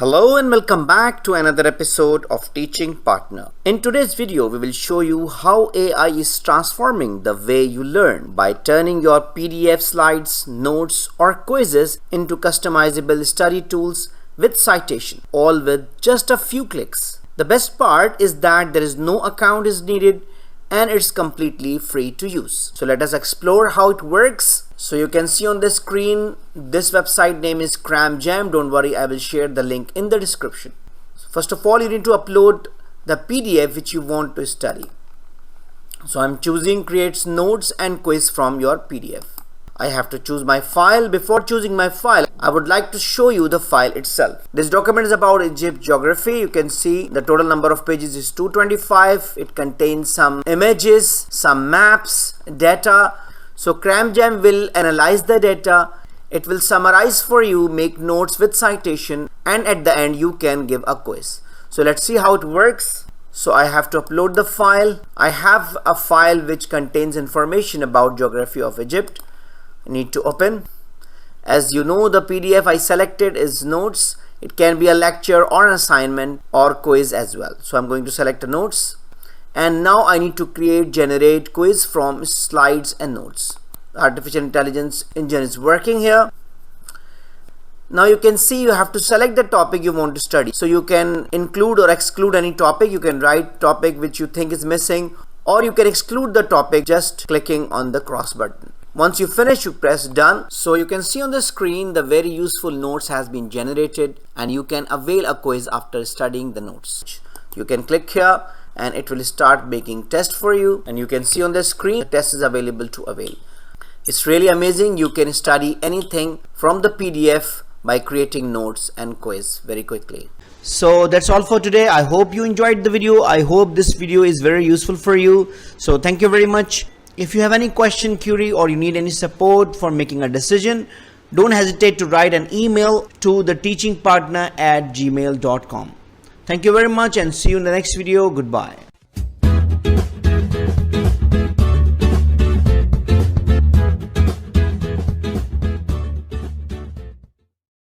Hello and welcome back to another episode of Teaching Partner. In today's video, we will show you how AI is transforming the way you learn by turning your PDF slides, notes or quizzes into customizable study tools with citation, all with just a few clicks. The best part is that there is no account is needed and it's completely free to use. So let us explore how it works. So you can see on the screen, this website name is Cramjam. Don't worry, I will share the link in the description. So first of all, you need to upload the PDF which you want to study. So I'm choosing creates notes and quiz from your PDF. I have to choose my file. Before choosing my file, I would like to show you the file itself. This document is about Egypt geography. You can see the total number of pages is 225. It contains some images, some maps, data. So Cramjam will analyze the data. It will summarize for you, make notes with citation, and at the end you can give a quiz. So let's see how it works. So I have to upload the file. I have a file which contains information about geography of Egypt. I need to open. As you know, the PDF I selected is notes. It can be a lecture or an assignment or quiz as well. So I'm going to select the notes. And now I need to generate quiz from slides and notes. The artificial intelligence engine is working here. Now you can see you have to select the topic you want to study. So you can include or exclude any topic. You can write topic which you think is missing, or you can exclude the topic just clicking on the cross button. Once you finish, you press done. So you can see on the screen the very useful notes has been generated and you can avail a quiz after studying the notes. You can click here and it will start making test for you, and you can see on the screen the test is available to avail. It's really amazing. You can study anything from the PDF by creating notes and quiz very quickly. So that's all for today. I hope you enjoyed the video. I hope this video is very useful for you. So thank you very much. If you have any question, query, or you need any support for making a decision, don't hesitate to write an email to theteachingpartner@gmail.com. Thank you very much and see you in the next video. Goodbye.